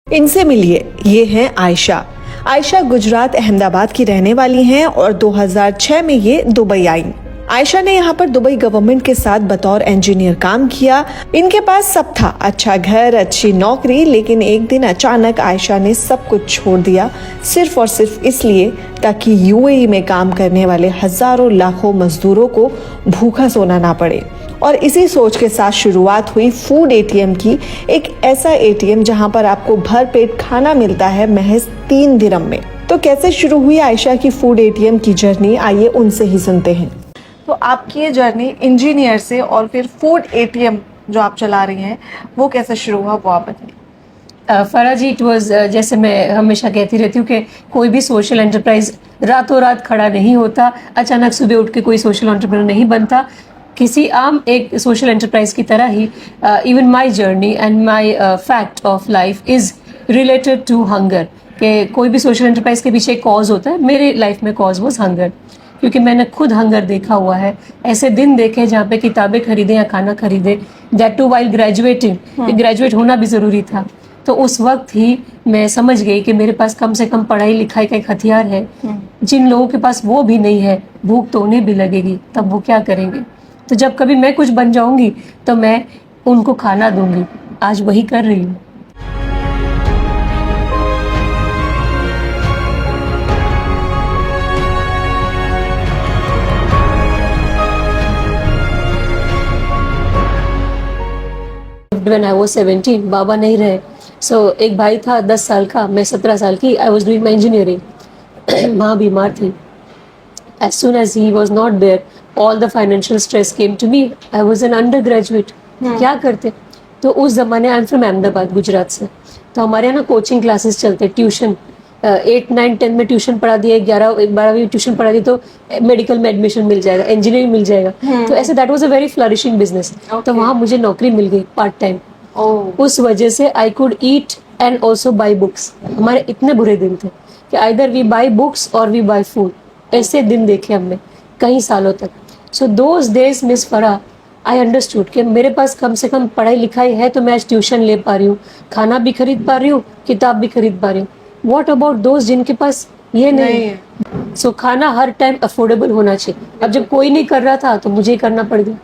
इनसे मिलिए, ये हैं आयशा। आयशा गुजरात अहमदाबाद की रहने वाली हैं और 2006 में ये दुबई आई। आयशा ने यहाँ पर दुबई गवर्नमेंट के साथ बतौर इंजीनियर काम किया। इनके पास सब था, अच्छा घर, अच्छी नौकरी, लेकिन एक दिन अचानक आयशा ने सब कुछ छोड़ दिया, सिर्फ और सिर्फ इसलिए ताकि यूएई में काम करने वाले हजारों लाखों मजदूरों को भूखा सोना ना पड़े। और इसी सोच के साथ शुरुआत हुई फूड एटीएम की, एक ऐसा एटीएम जहां पर आपको भर पेट खाना मिलता है महज 3 दिरहम में। तो कैसे शुरू हुई आयशा की फूड एटीएम की जर्नी, आइए उनसे ही सुनते हैं। तो आपकी ये जर्नी इंजीनियर से और फिर फूड एटीएम जो आप चला रही हैं वो कैसे शुरू हुआ, वो आप बताइए। फरा जी, इट वॉज जैसे मैं हमेशा कहती रहती हूँ कि कोई भी सोशल एंटरप्राइज रातों रात खड़ा नहीं होता, अचानक सुबह उठ के कोई सोशल एंटरप्रेन्योर नहीं बनता। किसी आम एक सोशल एंटरप्राइज की तरह ही even my journey and my fact of life is related to hunger, कि कोई भी सोशल एंटरप्राइज के पीछे एक कॉज होता है। मेरे लाइफ में कॉज वॉज हंगर, क्योंकि मैंने खुद हंगर देखा हुआ है। ऐसे दिन देखे जहाँ पे किताबें खरीदे या खाना खरीदे, that too while graduating. Graduate होना भी ज़रूरी था। तो उस वक्त ही मैं समझ गई कि मेरे पास कम से कम पढ़ाई लिखाई का एक हथियार है। जिन लोगों के पास वो भी नहीं है, भूख तो उन्हें भी लगेगी, तब वो क्या करेंगे। तो जब कभी मैं कुछ बन जाऊंगी तो मैं उनको खाना दूंगी। आज वही कर रही हूँ। When I was 17, बाबा नहीं रहे। एक भाई था 10 साल का, मैं 17 साल की। I was doing my engineering. माँ बीमार थी। As soon as he was not there, all the financial stress came to me. I was an undergraduate. क्या करते। तो उस जमाने, I am from Ahmedabad, Gujarat से। तो हमारे यहाँ ना कोचिंग क्लासेस चलते, ट्यूशन 8, 9, 10 में ट्यूशन पढ़ा दिया, 11, 12वीं ट्यूशन पढ़ा दी तो मेडिकल में एडमिशन मिल जाएगा, इंजीनियरिंग मिल जाएगा। तो ऐसे that was a very flourishing business. तो वहाँ मुझे नौकरी मिल गई पार्ट टाइम। उस वजह से I could eat and also by books. हमारे इतने बुरे दिन थे कि आइदर वी बाई बुक्स और वी बाई फूड। ऐसे दिन देखे हमने कई सालों तक। सो दोज डेज मिस फरा, आई अंडरस्टूड कि मेरे पास कम से कम पढ़ाई लिखाई है तो मैं आज ट्यूशन ले पा रही हूँ, खाना भी खरीद पा रही हूँ, किताब भी खरीद पा रही हूँ। वॉट अबाउट दोज जिनके पास ये नहीं है। सो खाना हर टाइम अफोर्डेबल होना चाहिए। अब जब कोई नहीं कर रहा था तो मुझे ही करना पड़ गया।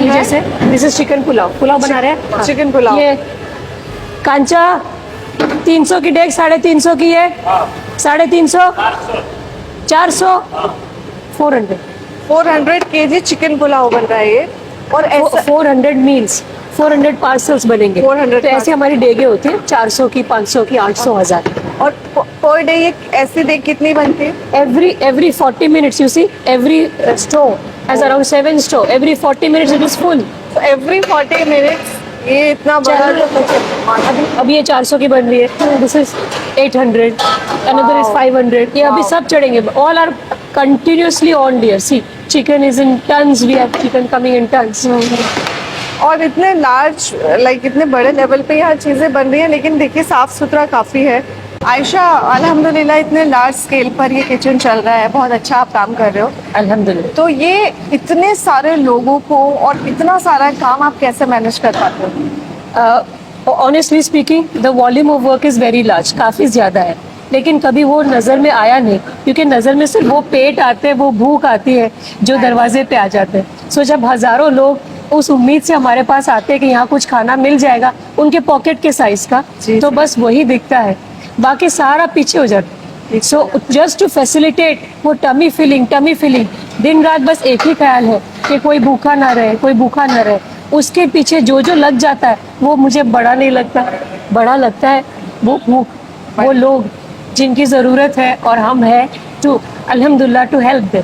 जैसे दिस इज चिकन पुलाव बना रहे हैं। चिकन पुलाव, ये कांचा 300 की डेग, 350 की है, 350, 400, 400 kg चिकन पुलाव बन रहा है ये। और 400 मील्स, 400 पार्सल्स बनेंगे। 400 तो ऐसे हमारी डेगे होती है 400 की, 500 की, 800, 1000। और पर डे ये ऐसी डेग कितनी बनती है? Every 40 minutes, you see, every store has around 7 store. Every 40 minutes it is full. So every 40 minutes ये इतना बड़ा अभी ये 400 की बन रही है। This is 800, another is 500. ये अभी सब चढ़ेंगे। All are continuously on, dear. See, chicken is in tons. We have chicken coming in tons. और इतने लार्ज, लाइक इतने बड़े लेवल पे यहाँ चीजें बन रही हैं, लेकिन देखिए साफ सुथरा काफी है। आयशा, अल्हम्दुलिल्लाह इतने लार्ज स्केल पर ये किचन चल रहा है, बहुत अच्छा आप काम कर रहे हो, अल्हम्दुलिल्लाह। तो ये इतने सारे लोगों को और इतना सारा काम आप कैसे मैनेज कर पाते हो? Honestly speaking, the volume of work is very large, काफ़ी ज़्यादा है। लेकिन कभी वो नज़र में आया नहीं, क्योंकि नज़र में सिर्फ वो पेट आते हैं, वो भूख आती है जो दरवाजे पे आ जाते हैं। सो जब हज़ारों लोग उस उम्मीद से हमारे पास आते हैं कि यहाँ कुछ खाना मिल जाएगा उनके पॉकेट के साइज का, तो बस वही दिखता है, बाकी सारा पीछे हो जाता है। सो जस्ट टू फैसिलिटेट वो टमी फिलिंग, दिन रात बस एक ही ख्याल है कि कोई भूखा ना रहे। उसके पीछे जो लग जाता है वो मुझे बड़ा नहीं लगता, बड़ा लगता है वो लोग जिनकी ज़रूरत है और हम है टू अल्हम्दुलिल्लाह टू हेल्प देम।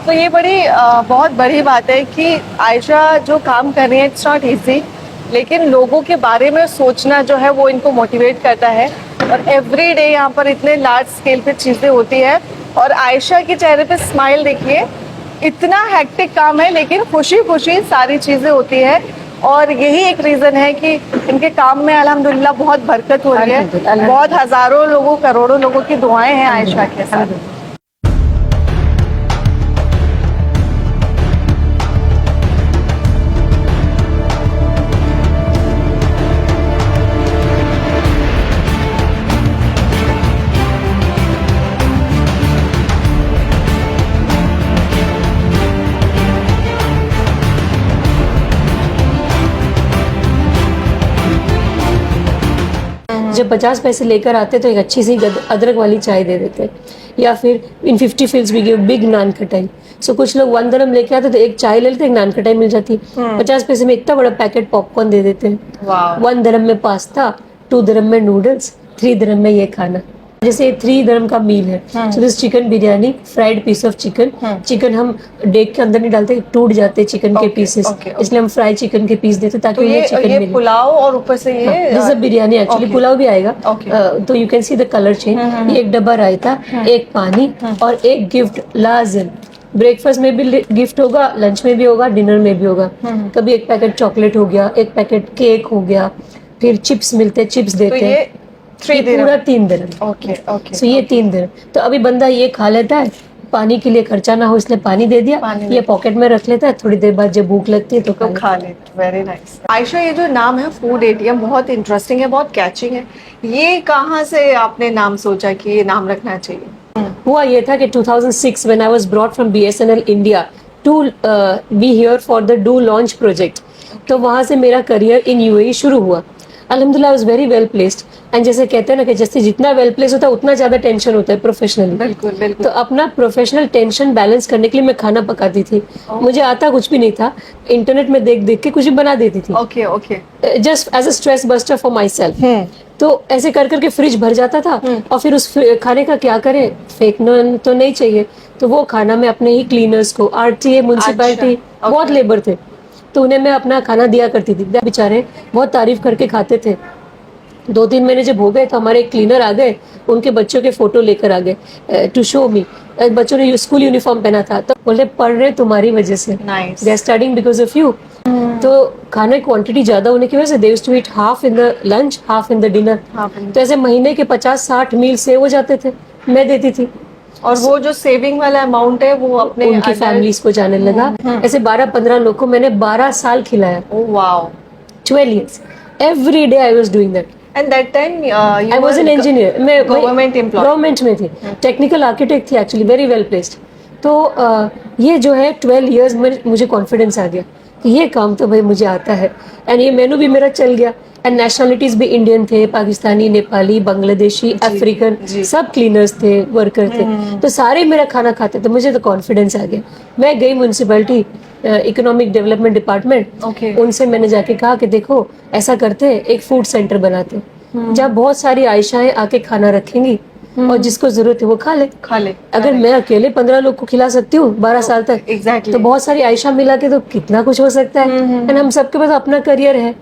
तो ये बहुत बड़ी बात है कि आयशा जो काम कर रही है इट्स नॉट इजी, लेकिन लोगों के बारे में सोचना जो है वो इनको मोटिवेट करता है। और एवरी डे यहाँ पर इतने लार्ज स्केल पे चीज़ें होती है और आयशा के चेहरे पे स्माइल देखिए, इतना हेक्टिक काम है लेकिन खुशी खुशी सारी चीज़ें होती है। और यही एक रीज़न है कि इनके काम में अल्हम्दुलिल्लाह बहुत बरकत हो रही है। बहुत हज़ारों लोगों करोड़ों लोगों की दुआएं हैं आयशा के साथ। जब 50 पैसे लेकर आते तो एक अच्छी सी अदरक वाली चाय दे देते, या फिर इन 50 फिल्स वी गिव बिग नान खटाई। सो कुछ लोग 1 dirham लेके आते तो एक चाय ले लेते, एक नान खटाई मिल जाती। 50 पैसे में इतना बड़ा पैकेट पॉपकॉर्न दे देते हैं। 1 dirham में पास्ता, 2 dirham में नूडल्स, 3 dirham में ये खाना। जैसे 3 dirham का मील है, so this chicken biryani, fried piece of chicken. Chicken हम डेक के अंदर नहीं डालते, टूट जाते चिकन के पीसेस, इसलिए हम फ्राई चिकन के पीस देते ताकि उन्हें चिकन मिले। पुलाव और ऊपर से ये this is biryani actually, pulao भी आएगा। तो you can see the colour change. ये एक डब्बा रायता, एक पानी और एक गिफ्ट लाजिम। ब्रेकफास्ट में भी गिफ्ट होगा, लंच में भी होगा, डिनर में भी होगा। कभी एक पैकेट चॉकलेट हो गया, एक पैकेट केक हो गया, फिर चिप्स मिलते, चिप्स देते हैं। पूरा 3 dirham। ओके सो ये 3 dirham। तो अभी बंदा ये खा लेता है, पानी के लिए खर्चा ना हो इसलिए पानी दे दिया, ये पॉकेट में रख लेता है, थोड़ी देर बाद जब भूख लगती है तो खा ले। Very nice. आयशा, ये जो नाम है फूड एटीएम बहुत इंटरेस्टिंग है, बहुत कैचिंग है। ये कहाँ से आपने नाम सोचा कि ये नाम रखना चाहिए? हुआ ये था कि 2006 when I was brought from BSNL India to be here for the Do Launch project, तो वहाँ से मेरा करियर इन UAE शुरू हुआ। अल्हम्दुलिल्लाह I was very well placed. And जैसे कहते हैं ना कि जैसे जितना वेल प्लेस होता है उतना ज्यादा टेंशन होता है प्रोफेशनली। बिल्कुल। तो अपना प्रोफेशनल टेंशन बैलेंस करने के लिए मैं खाना पकाती थी। मुझे आता कुछ भी नहीं था, इंटरनेट में देख देख के कुछ भी बना देती थी। Okay. Just as a stress buster for myself. तो ऐसे कर करके फ्रिज भर जाता था और फिर उस खाने का क्या करें, फेंकना तो नहीं चाहिए, तो वो खाना मैं अपने ही क्लीनर्स को, RTA, म्युनिसिपैलिटी, बहुत लेबर थे तो उन्हें मैं अपना खाना दिया करती थी। बेचारे बहुत तारीफ करके खाते थे। 2-3 महीने जब हो गए तो हमारे एक क्लीनर आ गए, उनके बच्चों के फोटो लेकर आ गए टू शो मी। बच्चों ने स्कूल यूनिफॉर्म पहना था तो बोले पढ़ रहे तुम्हारी वजह से, they are studying because of you. तो खाने की क्वांटिटी ज्यादा होने की वजह से they used to eat half in the lunch, half in the dinner. तो ऐसे महीने के 50-60 मील सेव हो जाते थे, मैं देती थी। और वो जो सेविंग वाला अमाउंट है वो अपने उनकी फैमिलीज को जाने लगा। ऐसे 12-15 लोग को मैंने 12 साल खिलाया। Oh wow. 12 years every day I was doing that. And that time I was an engineer. मैं गवर्नमेंट एम्प्लॉय, गवर्नमेंट में थी, टेक्निकल आर्किटेक्ट थी एक्चुअली, वेरी वेल प्लेस्ड। तो ये जो है 12 years में मुझे कॉन्फिडेंस आ गया कि ये काम तो भाई मुझे आता है। एंड ये मेनू भी मेरा चल गया। एंड नेशनलिटीज भी इंडियन थे, पाकिस्तानी, नेपाली, बांग्लादेशी, अफ्रीकन, सब क्लीनर्स थे, वर्कर थे। तो सारे मेरा खाना खाते थे, मुझे तो कॉन्फिडेंस आ गया। मैं गई म्युनिसिपैलिटी इकोनॉमिक डेवलपमेंट डिपार्टमेंट, उनसे मैंने जाके कहा कि देखो ऐसा करते हैं, एक फूड सेंटर बनाते हैं जहाँ बहुत सारी आयशाएं आके खाना रखेंगी और जिसको जरूरत है वो खा ले। अगर मैं अकेले 15 लोग को खिला सकती हूँ 12 साल तक, तो बहुत सारी आयशा मिला के तो कितना कुछ हो सकता है। एंड हम सबके पास अपना करियर है,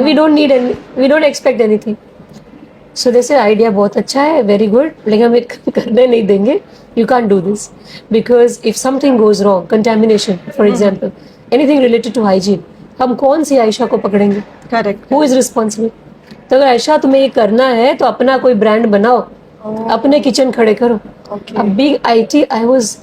we don't expect anything. So this idea बहुत अच्छा है, वेरी गुड, लेकिन हम करने नहीं देंगे। You can do this because if something goes wrong, contamination for example, anything related to hygiene, हम कौन सी आयशा को पकड़ेंगे? करेक्ट। Who is responsible? तो अगर आयशा तुम्हें ये करना है तो अपना कोई ब्रांड बनाओ, अपने किचन खड़े करो। अब big IT, I was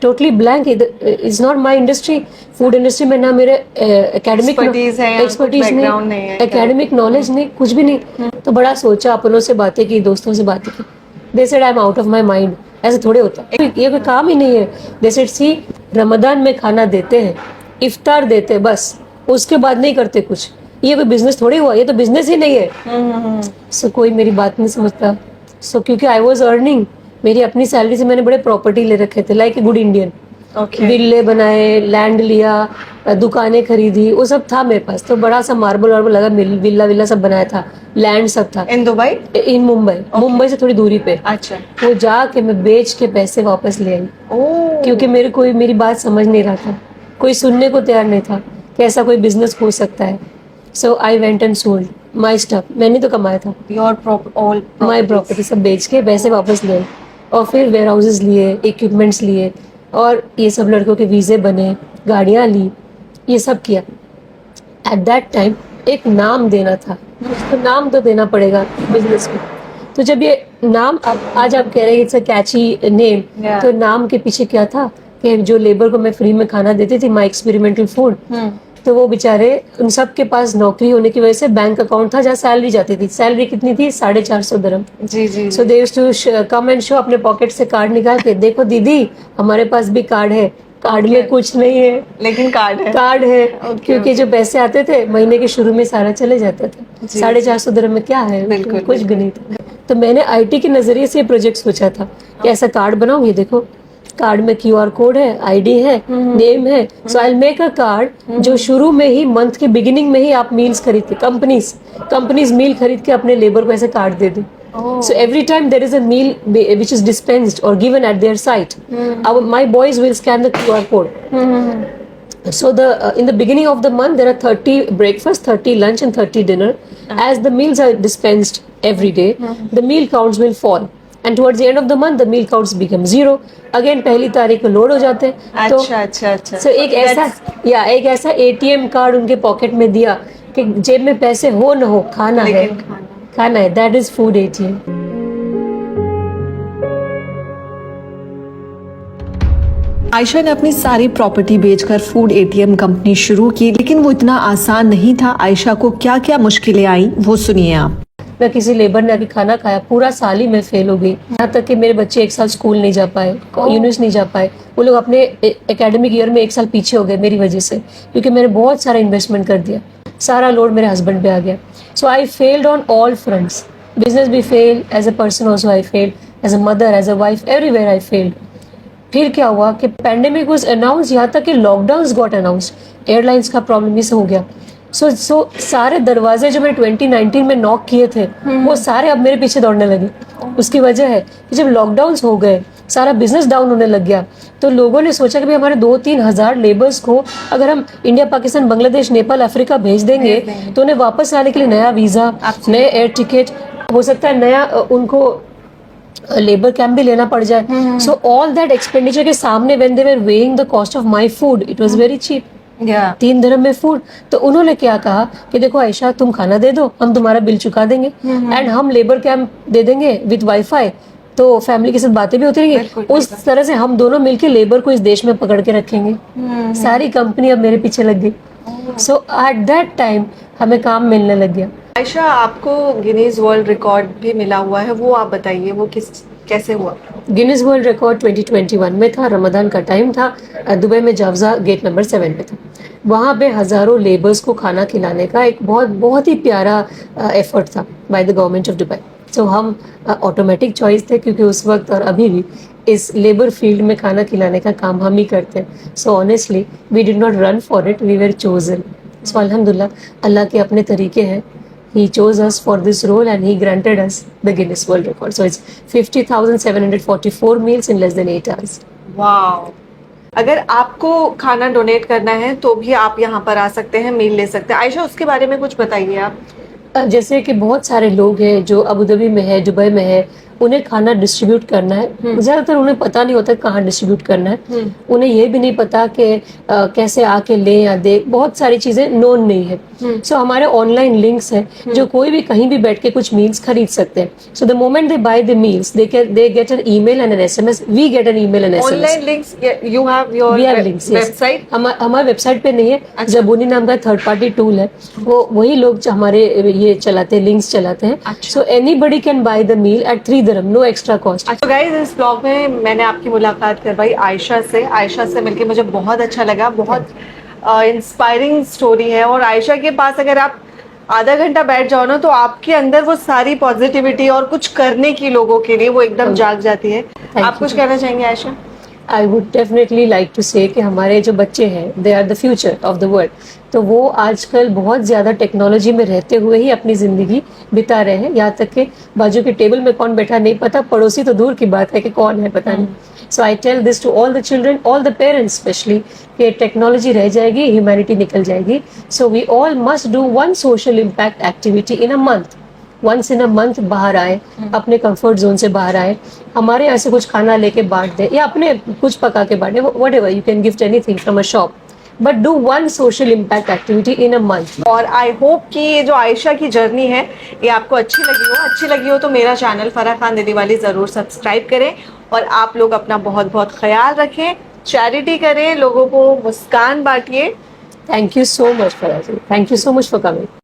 totally blank, it's not my industry. Food industry में ना मेरे एकेडमिक एक्सपर्टीज नहीं, एकेडमिक नॉलेज नहीं, कुछ भी नहीं। तो बड़ा सोचा, अपनों से बातें की, दोस्तों से बातें की। They said I am out of my mind. ऐसे थोड़े होता है, ये कोई काम ही नहीं है। दे सेड सी, रमजान में खाना देते हैं, इफ्तार देते हैं, बस उसके बाद नहीं करते कुछ। ये कोई बिजनेस थोड़ी हुआ, ये तो बिजनेस ही नहीं है। सो कोई मेरी बात नहीं समझता। सो क्योंकि आई वॉज अर्निंग, मेरी अपनी सैलरी से मैंने बड़े प्रॉपर्टी ले रखे थे, लाइक ए गुड इंडियन। विल्ले बनाए, लैंड लिया, दुकानें खरीदी, वो सब था मेरे पास। तो बड़ा सा मार्बल वार्बल लगा, विल्ला सब बनाया था। लैंड सब था इन दुबई? इन मुंबई से थोड़ी दूरी पे। अच्छा। वो जाके मैं बेच के पैसे वापस ले आई, ओह। क्योंकि मेरी बात समझ नहीं रहा था, कोई सुनने को तैयार नहीं था कि ऐसा कोई बिजनेस हो सकता है। So I went and sold my stuff. मैंने तो कमाया था, ऑल माई प्रॉपर्टी सब बेच के पैसे वापस ले आए। और फिर वेयर हाउसेज लिए, इक्विपमेंट्स लिए, और ये सब लड़कों के वीज़े बने, गाड़ियाँ ली, ये सब किया। एट दैट टाइम एक नाम देना था, तो नाम तो देना पड़ेगा बिजनेस में। तो जब ये नाम आज आप कह रहे हैं इट्स अ कैची नेम, तो नाम के पीछे क्या था कि जो लेबर को मैं फ्री में खाना देती थी, माई एक्सपेरिमेंटल फूड, तो वो बेचारे उन सब के पास नौकरी होने की वजह से बैंक अकाउंट था जहाँ सैलरी जाती थी। सैलरी कितनी थी? 450 दिरहम। जी। So they used to come and show, अपने पॉकेट से कार्ड निकाल के, देखो दीदी हमारे पास भी कार्ड है, कार्ड में कुछ नहीं है लेकिन कार्ड है। क्योंकि जो पैसे आते थे महीने के शुरू में सारा चले जाता था। 450 दिरहम में क्या है? बिल्कुल, कुछ भी नहीं था। तो मैंने आईटी के नजरिए से प्रोजेक्ट सोचा था कि ऐसा कार्ड बनाऊं, ये देखो कार्ड में क्यूआर कोड है, आईडी है, नेम है। So I will make a card जो शुरू में ही, मंथ के बिगिनिंग में ही आप मील्स खरीदते, कंपनीज मील खरीद के अपने लेबर को ऐसे card they they. So every time there is a meal which is dispensed or given at their site, my boys will scan the QR code. So in the beginning of the month there are 30 breakfast, 30 lunch and 30 dinner. As the meals are dispensed every day, the meal counts will fall. And towards the end of the month the meal counts become 0. Again पहली तारीख को load हो जाते हैं। अच्छा। So एक ऐसा ATM card उनके पॉकेट में दिया कि जेब में पैसे हो न हो, खाना है। That is food ATM। Ayesha ने अपनी सारी प्रॉपर्टी बेचकर फूड ATM कंपनी शुरू की, लेकिन वो इतना आसान नहीं था। आयशा को क्या क्या मुश्किलें आई वो सुनिए आप। मैं किसी लेबर ने आके खाना खाया, पूरा साल ही मैं फेल हो गई। यहाँ तक कि मेरे बच्चे 1 साल स्कूल नहीं जा पाए, यूनिवर्सिटी नहीं जा पाए। वो लोग अपने एकेडमिक ईयर में 1 साल पीछे हो गए मेरी वजह से, क्योंकि मैंने बहुत सारा इन्वेस्टमेंट कर दिया। सारा लोड मेरे हस्बैंड पे आ गया। So I failed on all fronts. Business भी fail, as a person also I failed, as a mother, as a wife, everywhere I failed. फिर क्या हुआ कि पैंडेमिक वाज अनाउंस, यहाँ तक कि लॉकडाउन गॉट अनाउंस्ड। एयरलाइंस का प्रॉब्लम इसे हो गया। सो सारे दरवाजे जो मैंने 2019 में नॉक किए थे वो सारे अब मेरे पीछे दौड़ने लगे। उसकी वजह है कि जब लॉकडाउन हो गए, सारा बिजनेस डाउन होने लग गया, तो लोगों ने सोचा कि भाई हमारे 2-3 हज़ार लेबर्स को अगर हम इंडिया, पाकिस्तान, बांग्लादेश, नेपाल, अफ्रीका भेज देंगे तो उन्हें वापस आने के लिए नया वीज़ा, नए एयर टिकट, हो सकता है नया उनको लेबर कैंप भी लेना पड़ जाए। सो ऑल दैट एक्सपेंडिचर के सामने when they were weighing the cost of my food, it was very cheap. 3 dirham में फूड। तो उन्होंने क्या कहा कि देखो आयशा, तुम खाना दे दो, हम तुम्हारा बिल चुका देंगे, एंड हम लेबर कैंप दे देंगे विद वाईफाई, तो फैमिली के साथ बातें भी होती रहेंगी। उस तरह से हम दोनों मिलकर लेबर को इस देश में पकड़ के रखेंगे। सारी कंपनी अब मेरे पीछे लग गई। सो एट दैट टाइम हमें काम मिलने लग गया। आयशा, आपको गिनीज वर्ल्ड रिकॉर्ड भी मिला हुआ है, वो आप बताइए, वो कैसे हुआ? गिनीज वर्ल्ड रिकॉर्ड 2021 में था, रमजान का टाइम था, दुबई में जावजा गेट नंबर 7 पे था। वहाँ पे हज़ारों लेबर्स को खाना खिलाने का एक बहुत ही प्यारा एफर्ट था by the government of Dubai. So हम ऑटोमेटिक चॉइस थे, क्योंकि उस वक्त और अभी भी इस लेबर फील्ड में खाना खिलाने का काम हम ही करते हैं। So honestly we did not run for it, we were chosen. So अल्हम्दुलिल्लाह, अल्लाह के अपने तरीके हैं। He chose us for this role and he granted us the Guinness World Record. So it's 50,744 meals in less than 8 hours. Wow! अगर आपको खाना donate करना है तो भी आप यहाँ पर आ सकते हैं, मील ले सकते हैं। आयशा, उसके बारे में कुछ बताइए आप। जैसे कि बहुत सारे लोग हैं जो अबू धाबी में है, दुबई में है, उन्हें खाना डिस्ट्रीब्यूट करना है। ज़्यादातर उन्हें पता नहीं होता कहाँ डिस्ट्रीब्यूट करना है। उन्हें ये भी नहीं पता कि कैसे आके ले या दे, बहुत सारी चीज़ें नोन नहीं है। सो हमारे ऑनलाइन लिंक्स हैं जो कोई भी कहीं भी बैठ के कुछ मील्स खरीद सकते हैं। So the moment they buy the meals, they get an email and an SMS, we get an email and SMS। Online links you have your website? हमारे वेबसाइट पे नहीं है। जबूनी नाम का थर्ड पार्टी टूल है, वो वही लोग जो हमारे ये चलाते हैं, लिंक्स चलाते हैं। So anybody can buy the meal at 3 dirham, no extra cost. तो गाइस, इस ब्लॉग में मैंने आपकी मुलाकात करवाई आयशा से मिलकर मुझे बहुत अच्छा लगा। बहुत इंस्पायरिंग स्टोरी है, और आयशा के पास अगर आप आधा घंटा बैठ जाओ ना, तो आपके अंदर वो सारी पॉजिटिविटी और कुछ करने की लोगों के लिए वो एकदम जाग जाती है। आप कुछ कहना चाहेंगे Ayesha? I would definitely like to say कि हमारे जो बच्चे हैं they are the future of the world, तो वो आजकल बहुत ज़्यादा टेक्नोलॉजी में रहते हुए ही अपनी ज़िंदगी बिता रहे हैं। यहाँ तक कि बाजू के टेबल में कौन बैठा नहीं पता, पड़ोसी तो दूर की बात है कि कौन है पता नहीं। So I tell this to all the children, all the parents specially, कि टेक्नोलॉजी रह जाएगी, ह्यूमैनिटी निकल जाएगी। So we all must do one social impact activity in a month. Once in a month बाहर आए, अपने कंफर्ट जोन से बाहर आए, हमारे यहाँ से कुछ खाना लेके बांट दे या अपने कुछ पका के बांटे, whatever, you can gift anything from a shop, but do one social impact activity in a month. और आई होप कि ये जो आयशा की जर्नी है ये आपको अच्छी लगी हो तो मेरा चैनल फराह खान दिलीवाली ज़रूर सब्सक्राइब करें। और आप लोग अपना बहुत बहुत ख्याल रखें, चैरिटी करें, लोगों को मुस्कान बांटिए। Thank you so much Farah ji, thank you so much for coming.